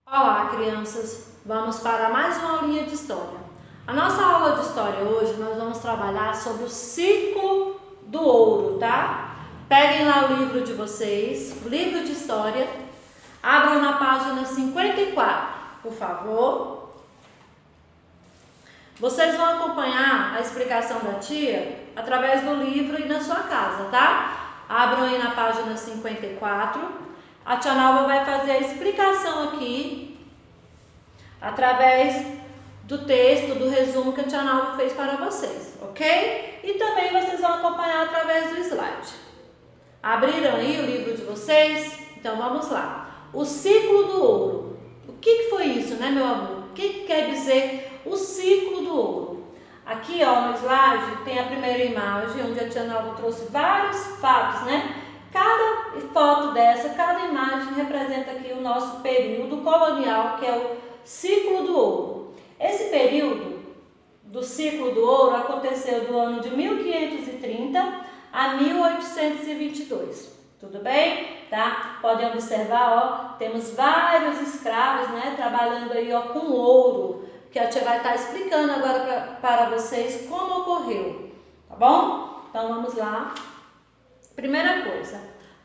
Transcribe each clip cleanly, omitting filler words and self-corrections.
Olá, crianças! Vamos para mais uma aulinha de história. A nossa aula de história hoje nós vamos trabalhar sobre o ciclo do ouro, tá? Peguem lá o livro de vocês, o livro de história, abram na página 54, por favor. Vocês vão acompanhar a explicação da tia através do livro e na sua casa, tá? Abram aí na página 54. A tia Nalva vai fazer a explicação aqui através do texto, do resumo que a tia Nalva fez para vocês, ok? E também vocês vão acompanhar através do slide. Abriram aí o livro de vocês? Então vamos lá. O ciclo do ouro. O que foi isso, né, meu amor? O que quer dizer o ciclo do ouro? Aqui, ó, no slide tem a primeira imagem, onde a tia Nalva trouxe vários fatos, né? Cada foto dessa, cada imagem representa aqui o nosso período colonial, que é o ciclo do ouro. Esse período do ciclo do ouro aconteceu do ano de 1530 a 1822. Tudo bem? Tá? Podem observar, ó, temos vários escravos, né, trabalhando aí, ó, com ouro, que a tia vai estar explicando agora para vocês como ocorreu, tá bom? Então vamos lá. Primeira coisa,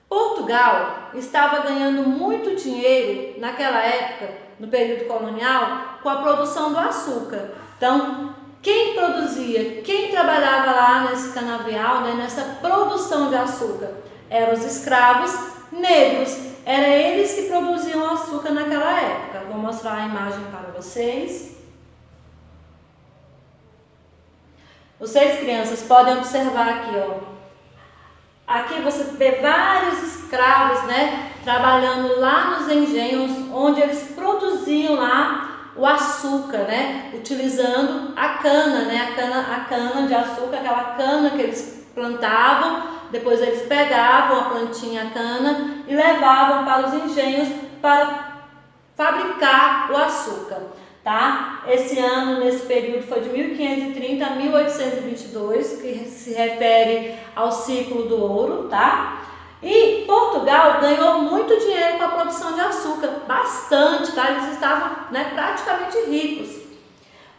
Portugal estava ganhando muito dinheiro naquela época, no período colonial, com a produção do açúcar. Então, quem produzia, quem trabalhava lá nesse canavial, né, nessa produção de açúcar, eram os escravos negros. Eram eles que produziam açúcar naquela época. Vou mostrar a imagem para vocês. Vocês, crianças, podem observar aqui, ó. Aqui você vê vários escravos, né, trabalhando lá nos engenhos, onde eles produziam lá o açúcar, né, utilizando a cana, né, a cana de açúcar, aquela cana que eles plantavam, depois eles pegavam a plantinha, a cana, e levavam para os engenhos para fabricar o açúcar. Tá? Esse ano, nesse período, foi de 1530 a 1822, que se refere ao ciclo do ouro, tá? E Portugal ganhou muito dinheiro com a produção de açúcar, bastante, tá? Eles estavam, né, praticamente ricos.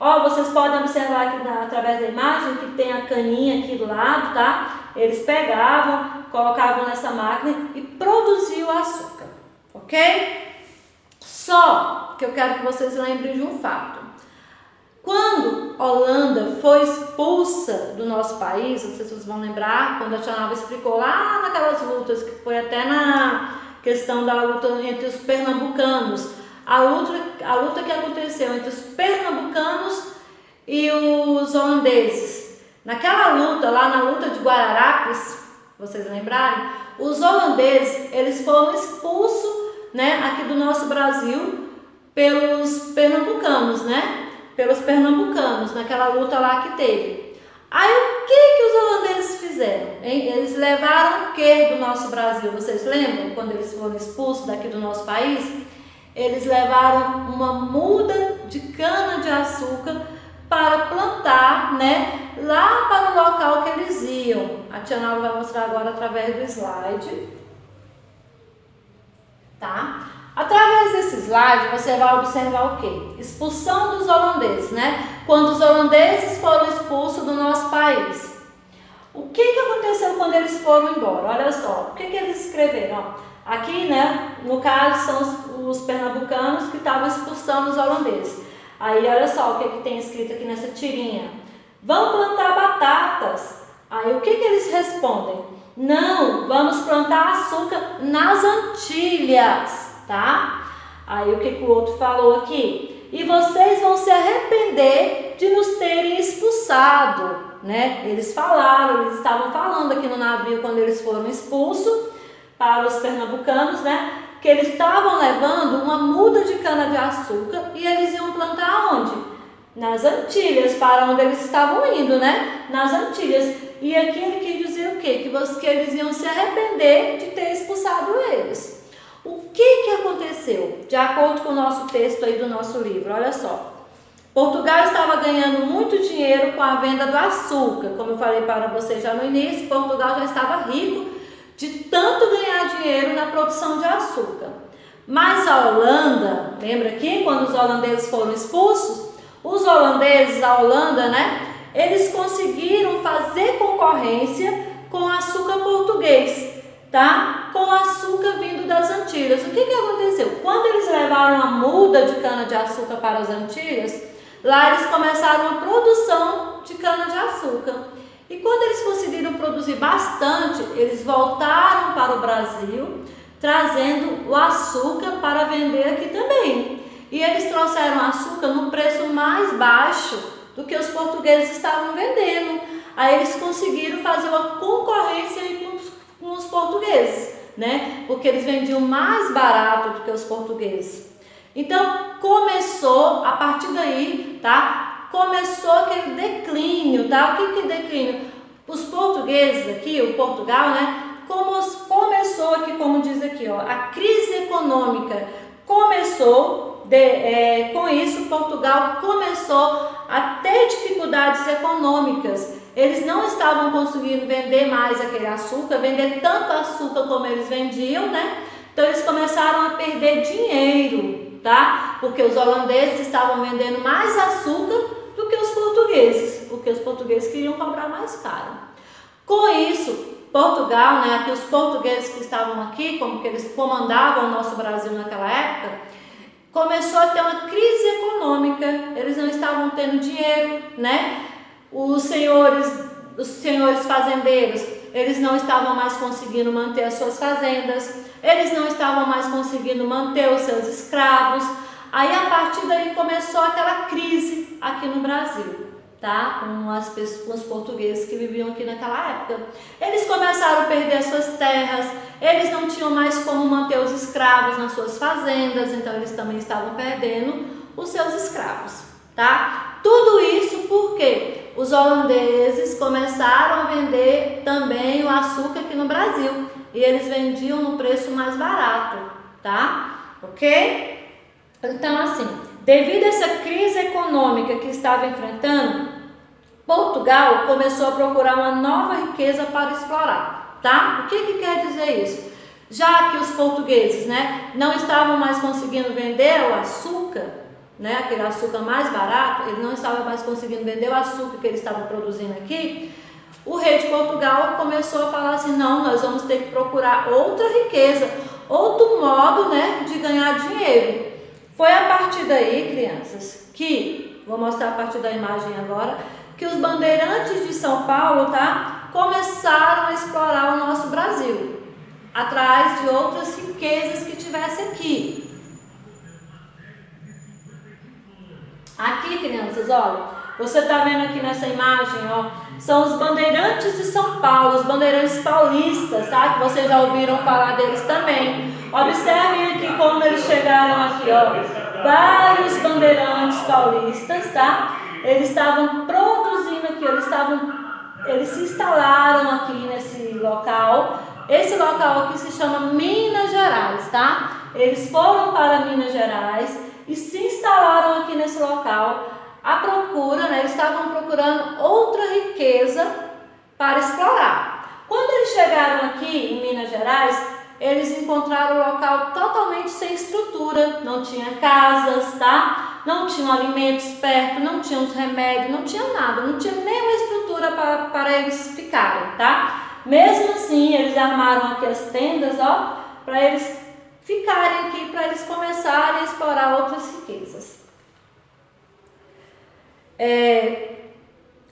Ó, vocês podem observar aqui através da imagem que tem a caninha aqui do lado, tá? Eles pegavam, colocavam nessa máquina e produziam o açúcar, ok? Só que eu quero que vocês lembrem de um fato. Quando Holanda foi expulsa do nosso país, não sei se vocês vão lembrar, quando a tia Nalva explicou lá naquelas lutas, que foi até na questão da luta entre os pernambucanos, a luta que aconteceu entre os pernambucanos e os holandeses. Naquela luta, lá na luta de Guararapes, vocês lembrarem, os holandeses, eles foram expulsos, né, aqui do nosso Brasil pelos pernambucanos, né? Pelos pernambucanos, naquela luta lá que teve. Aí o que os holandeses fizeram? Hein? Eles levaram o que do nosso Brasil? Vocês lembram quando eles foram expulsos daqui do nosso país? Eles levaram uma muda de cana-de-açúcar para plantar, né, lá para o local que eles iam. A tia Nalva vai mostrar agora através do slide. Tá? Através desse slide você vai observar o quê? Expulsão dos holandeses, né? Quando os holandeses foram expulsos do nosso país. O que aconteceu quando eles foram embora? Olha só, o que eles escreveram? Ó, aqui, né, no caso são os pernambucanos que estavam expulsando os holandeses. Aí olha só o que tem escrito aqui nessa tirinha. Vão plantar batatas. Aí o que eles respondem? Não, vamos plantar açúcar nas Antilhas, tá? Aí o que o outro falou aqui? E vocês vão se arrepender de nos terem expulsado, né? Eles falaram, eles estavam falando aqui no navio quando eles foram expulsos para os pernambucanos, né? Que eles estavam levando uma muda de cana-de-açúcar e eles iam plantar onde? Nas Antilhas, para onde eles estavam indo, né? Nas Antilhas. E aqui ele quis dizer o quê? Que eles iam se arrepender de ter expulsado eles. O que aconteceu? De acordo com o nosso texto aí do nosso livro, olha só. Portugal estava ganhando muito dinheiro com a venda do açúcar. Como eu falei para vocês já no início, Portugal já estava rico de tanto ganhar dinheiro na produção de açúcar. Mas a Holanda, lembra aqui quando os holandeses foram expulsos? Os holandeses, a Holanda, né? Eles conseguiram fazer concorrência com o açúcar português, tá? Com o açúcar vindo das Antilhas. O que aconteceu? Quando eles levaram a muda de cana-de-açúcar para as Antilhas, lá eles começaram a produção de cana-de-açúcar. E quando eles conseguiram produzir bastante, eles voltaram para o Brasil, trazendo o açúcar para vender aqui também. E eles trouxeram açúcar no preço mais baixo do que os portugueses estavam vendendo. Aí eles conseguiram fazer uma concorrência aí com os portugueses, né? Porque eles vendiam mais barato do que os portugueses. Então começou, a partir daí, tá? Começou aquele declínio, tá? O que é declínio? Os portugueses aqui, o Portugal, né? Começou aqui, como diz aqui, ó, a crise econômica começou, com isso Portugal começou a ter dificuldades econômicas. Eles não estavam conseguindo vender mais aquele açúcar, vender tanto açúcar como eles vendiam, né? Então eles começaram a perder dinheiro, tá? Porque os holandeses estavam vendendo mais açúcar do que os portugueses, porque os portugueses queriam comprar mais caro. Com isso, Portugal, né, aqui os portugueses que estavam aqui, como que eles comandavam o nosso Brasil naquela época, começou a ter uma crise econômica. Eles não estavam tendo dinheiro, né? Os senhores fazendeiros, eles não estavam mais conseguindo manter as suas fazendas, eles não estavam mais conseguindo manter os seus escravos. Aí a partir daí começou aquela crise aqui no Brasil, tá? Com os portugueses que viviam aqui naquela época. Eles começaram a perder as suas terras, eles não tinham mais como manter os escravos nas suas fazendas, então eles também estavam perdendo os seus escravos, tá? Tudo isso porque os holandeses começaram a vender também o açúcar aqui no Brasil e eles vendiam no preço mais barato, tá? Ok? Então, assim, devido a essa crise econômica que estava enfrentando, Portugal começou a procurar uma nova riqueza para explorar, tá? O que quer dizer isso? Já que os portugueses, né, não estavam mais conseguindo vender o açúcar, né, aquele açúcar mais barato, eles não estavam mais conseguindo vender o açúcar que eles estavam produzindo aqui, o rei de Portugal começou a falar assim, não, nós vamos ter que procurar outra riqueza, outro modo, né, de ganhar dinheiro. Foi a partir daí, crianças, que, vou mostrar a partir da imagem agora, que os bandeirantes de São Paulo, tá, começaram a explorar o nosso Brasil, atrás de outras riquezas que tivesse aqui. Aqui, crianças, olha, você está vendo aqui nessa imagem, ó, são os bandeirantes de São Paulo, os bandeirantes paulistas, tá? Que vocês já ouviram falar deles também. Observem aqui como eles chegaram aqui, ó, vários bandeirantes paulistas, tá? Eles estavam produzindo aqui, eles se instalaram aqui nesse local. Esse local aqui se chama Minas Gerais, tá? Eles foram para Minas Gerais e se instalaram aqui nesse local à procura, né? Eles estavam procurando outra riqueza para explorar. Quando eles chegaram aqui em Minas Gerais, eles encontraram o local totalmente sem estrutura, não tinha casas, tá? Não tinham alimentos perto, não tinham remédios, não tinha nada, não tinha nenhuma estrutura para eles ficarem, tá? Mesmo assim, eles armaram aqui as tendas, ó, para eles ficarem aqui, para eles começarem a explorar outras riquezas.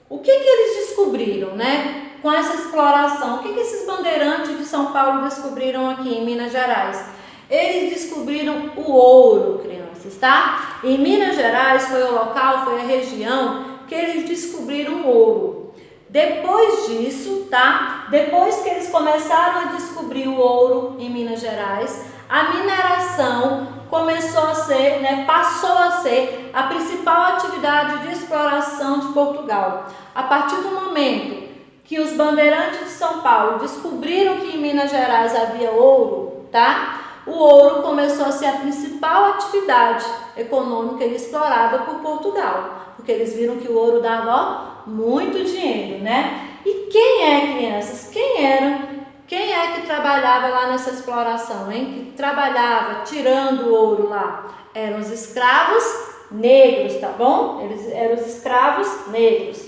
O que eles descobriram, né? Com essa exploração, o que esses bandeirantes de São Paulo descobriram aqui em Minas Gerais? Eles descobriram o ouro, crianças, tá? Em Minas Gerais foi o local, foi a região que eles descobriram o ouro. Depois disso, tá? Depois que eles começaram a descobrir o ouro em Minas Gerais, a mineração começou a ser, né, passou a ser a principal atividade de exploração de Portugal. A partir do momento que os bandeirantes de São Paulo descobriram que em Minas Gerais havia ouro, tá? O ouro começou a ser a principal atividade econômica explorada por Portugal, porque eles viram que o ouro dava, ó, muito dinheiro, né? E quem é, crianças? Quem é que trabalhava lá nessa exploração, hein? Que trabalhava tirando o ouro lá? Eram os escravos negros, tá bom? Eles eram os escravos negros.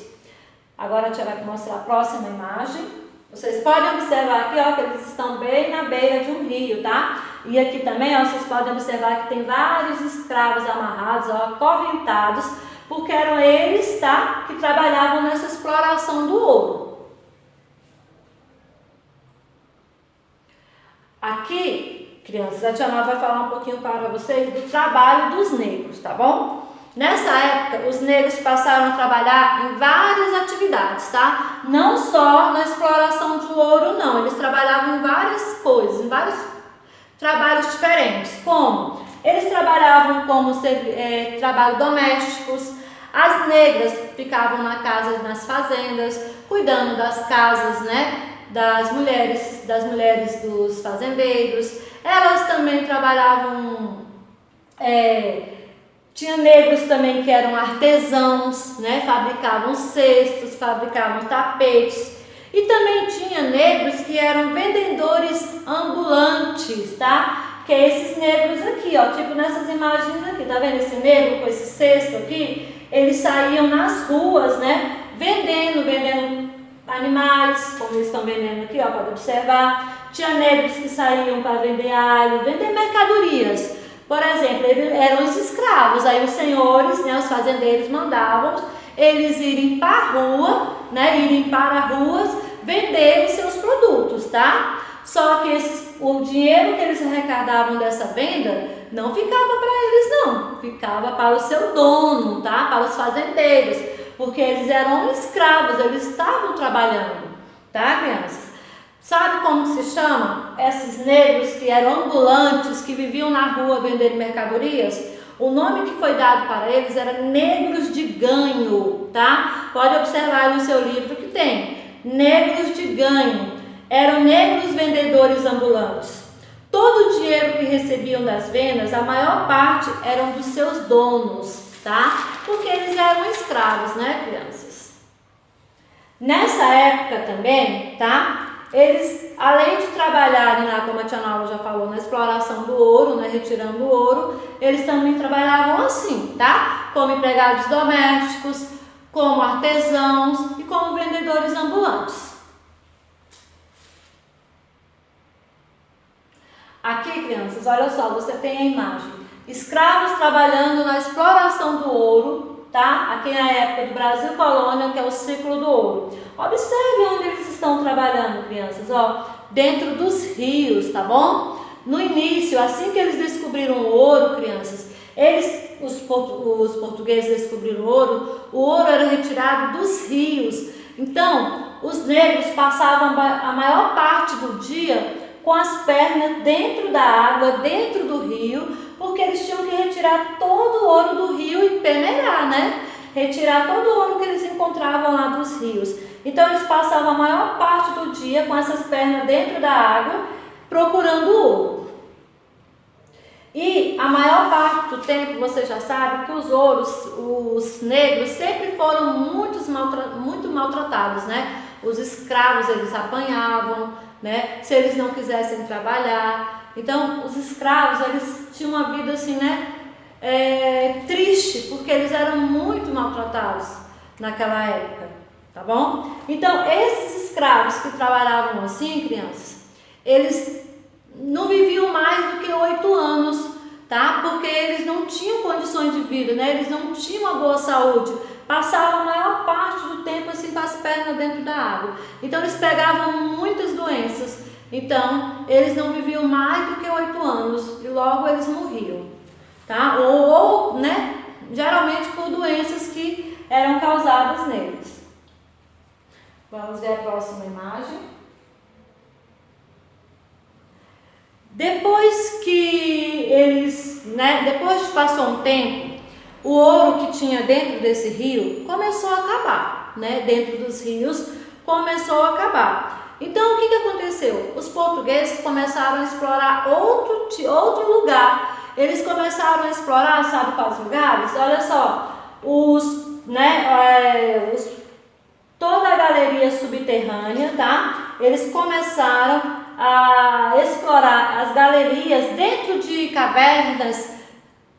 Agora a tia vai mostrar a próxima imagem. Vocês podem observar aqui, ó, que eles estão bem na beira de um rio, tá? E aqui também, ó, vocês podem observar que tem vários escravos amarrados, ó, acorrentados, porque eram eles, tá, que trabalhavam nessa exploração do ouro. Aqui, crianças, a tia Nora vai falar um pouquinho para vocês do trabalho dos negros, tá bom? Nessa época, os negros passaram a trabalhar em várias atividades, tá? Não só na exploração de ouro, não. Eles trabalhavam em várias coisas, em vários trabalhos diferentes. Como? Eles trabalhavam como trabalhos domésticos. As negras ficavam na casa, nas fazendas, cuidando das casas, né? Das mulheres dos fazendeiros. Elas também trabalhavam... Tinha negros também que eram artesãos, né? Fabricavam cestos, fabricavam tapetes. E também tinha negros que eram vendedores ambulantes, tá? Que é esses negros aqui, ó, tipo nessas imagens aqui, tá vendo esse negro com esse cesto aqui? Eles saíam nas ruas, né? Vendendo animais, como eles estão vendendo aqui, ó, pode observar. Tinha negros que saíam para vender alho, vender mercadorias. Por exemplo, eles eram os escravos, aí os senhores, né, os fazendeiros mandavam eles irem para a rua, né, irem para ruas vender os seus produtos, tá? Só que o dinheiro que eles arrecadavam dessa venda não ficava para eles não, ficava para o seu dono, tá? Para os fazendeiros, porque eles eram escravos, eles estavam trabalhando, tá, crianças? Sabe como se chama? Esses negros que eram ambulantes, que viviam na rua vendendo mercadorias? O nome que foi dado para eles era negros de ganho, tá? Pode observar aí no seu livro que tem. Negros de ganho. Eram negros vendedores ambulantes. Todo o dinheiro que recebiam das vendas, a maior parte eram dos seus donos, tá? Porque eles eram escravos, né, crianças? Nessa época também, tá? Eles, além de trabalharem lá, como a tia Naula já falou, na exploração do ouro, né, retirando o ouro, eles também trabalhavam assim, tá? Como empregados domésticos, como artesãos e como vendedores ambulantes. Aqui, crianças, olha só, você tem a imagem. Escravos trabalhando na exploração do ouro, tá? Aqui na época do Brasil Colônia, que é o ciclo do ouro. Observe onde eles estão trabalhando, crianças, ó, dentro dos rios, tá bom? No início, assim que eles descobriram o ouro, crianças, os portugueses descobriram o ouro era retirado dos rios. Então, os negros passavam a maior parte do dia com as pernas dentro da água, dentro do rio, porque eles tinham que retirar todo o ouro do rio e peneirar, né? Retirar todo o ouro que eles encontravam lá dos rios. Então eles passavam a maior parte do dia com essas pernas dentro da água, procurando ouro. E a maior parte do tempo, você já sabe que os negros sempre foram muito maltratados, né? Os escravos, eles apanhavam, né? Se eles não quisessem trabalhar. Então, os escravos, eles tinham uma vida assim, né? Triste, porque eles eram muito maltratados naquela época, tá bom? Então, esses escravos que trabalhavam assim, crianças, eles não viviam mais do que 8 anos, tá? Porque eles não tinham condições de vida, né? Eles não tinham uma boa saúde, passavam a maior parte do tempo assim com as pernas dentro da água. Então, eles pegavam muitas doenças, então, eles não viviam mais do que 8 anos e logo eles morriam. Tá? Ou, né, geralmente por doenças que eram causadas neles. Vamos ver a próxima imagem. Depois que depois que passou um tempo, o ouro que tinha dentro desse rio começou a acabar, né? Dentro dos rios começou a acabar. Então, o que aconteceu? Os portugueses começaram a explorar outro lugar. Eles começaram a explorar, sabe quais lugares? Olha só, toda a galeria subterrânea, tá? eles começaram a explorar as galerias dentro de cavernas.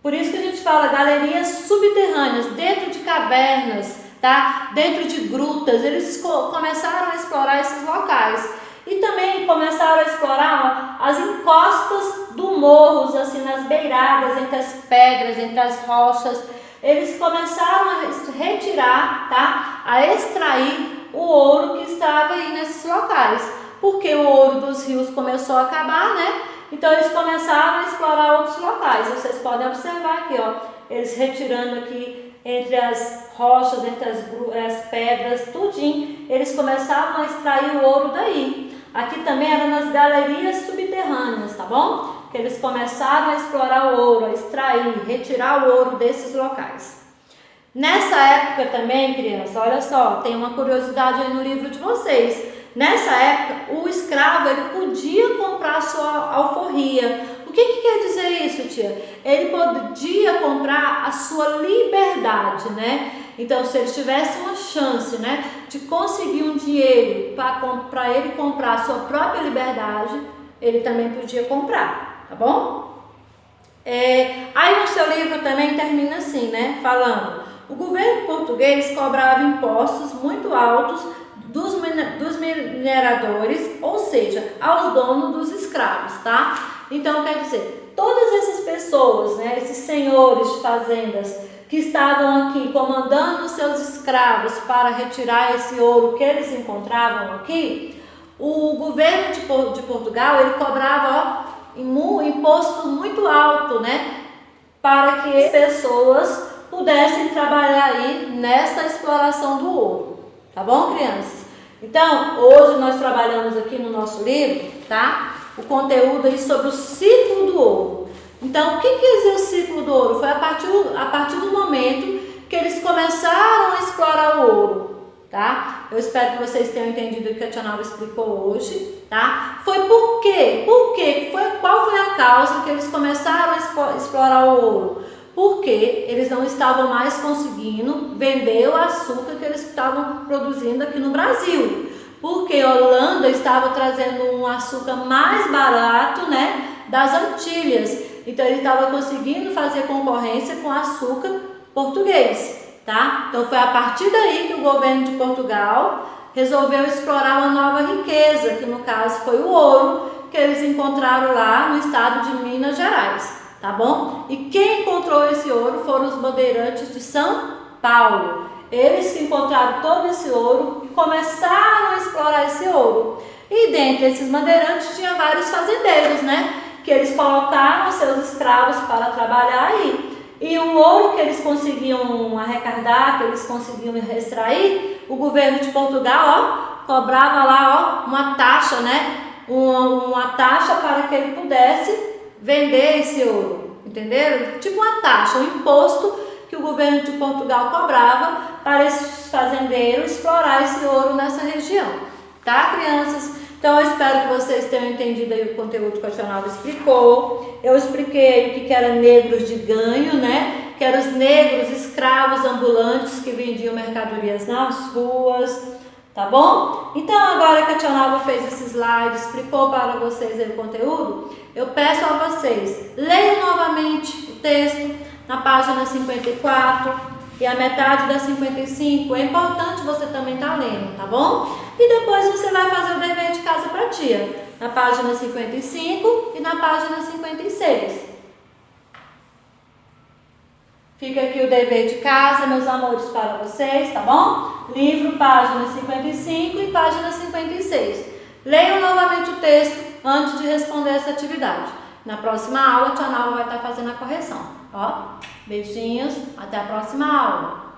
Por isso que a gente fala galerias subterrâneas, dentro de cavernas, tá? Dentro de grutas. Eles começaram a explorar esses locais. E também começaram a explorar as encostas do morros, assim, nas beiradas, entre as pedras, entre as rochas. Eles começaram a retirar, tá? A extrair o ouro que estava aí nesses locais. Porque o ouro dos rios começou a acabar, né? Então eles começaram a explorar outros locais. Vocês podem observar aqui, ó, eles retirando aqui entre as rochas, entre as pedras, tudinho. Eles começaram a extrair o ouro daí. Aqui também era nas galerias subterrâneas, tá bom? Que eles começaram a explorar o ouro, a extrair, retirar o ouro desses locais. Nessa época também, criança, olha só, tem uma curiosidade aí no livro de vocês. Nessa época, o escravo ele podia comprar a sua alforria. O que quer dizer isso, tia? Ele podia comprar a sua liberdade, né? Então, se ele tivesse uma chance, né, de conseguir um dinheiro para ele comprar a sua própria liberdade, ele também podia comprar, tá bom? Aí no seu livro também termina assim, né, falando: o governo português cobrava impostos muito altos dos mineradores, ou seja, aos donos dos escravos, tá? Então, quer dizer, todas essas pessoas, né, esses senhores de fazendas que estavam aqui comandando os seus escravos para retirar esse ouro que eles encontravam aqui, o governo de Portugal, ele cobrava, ó, imposto muito alto, né, para que as pessoas pudessem trabalhar aí nessa exploração do ouro, tá bom, crianças? Então, hoje nós trabalhamos aqui no nosso livro, tá, o conteúdo aí sobre o ciclo do ouro. Então, o que quer dizer o ciclo do ouro? Foi a partir do momento que eles começaram a explorar o ouro, tá? Eu espero que vocês tenham entendido o que a Tia Nalva explicou hoje, tá? Foi por quê? Qual foi a causa que eles começaram a explorar o ouro? Porque eles não estavam mais conseguindo vender o açúcar que eles estavam produzindo aqui no Brasil. Porque a Holanda estava trazendo um açúcar mais barato, né, das Antilhas. Então ele estava conseguindo fazer concorrência com açúcar português, tá? Então foi a partir daí que o governo de Portugal resolveu explorar uma nova riqueza, que no caso foi o ouro, que eles encontraram lá no estado de Minas Gerais, tá bom? E quem encontrou esse ouro foram os bandeirantes de São Paulo. Eles que encontraram todo esse ouro e começaram a explorar esse ouro. E dentre esses bandeirantes tinha vários fazendeiros, né? Que eles colocaram seus escravos para trabalhar aí. E o ouro que eles conseguiam arrecadar, que eles conseguiam extrair, o governo de Portugal, ó, cobrava lá, ó, uma taxa, né? Uma taxa para que ele pudesse vender esse ouro, entenderam? Tipo uma taxa, um imposto que o governo de Portugal cobrava para esses fazendeiros explorar esse ouro nessa região, tá, crianças? Então eu espero que vocês tenham entendido aí o conteúdo que a Tia Nalva explicou. Eu expliquei o que era negros de ganho, né? Que eram os negros escravos ambulantes que vendiam mercadorias nas ruas, tá bom? Então agora que a Tia Nalva fez esse slide, explicou para vocês aí o conteúdo, eu peço a vocês, leiam novamente o texto na página 54 e a metade da 55. É importante você também estar lendo, tá bom? E depois você vai fazer o dever de casa para a tia, na página 55 e na página 56. Fica aqui o dever de casa, meus amores, para vocês, tá bom? Livro, página 55 e página 56. Leiam novamente o texto antes de responder essa atividade. Na próxima aula, a Tia Nalva vai estar fazendo a correção. Ó, beijinhos, até a próxima aula.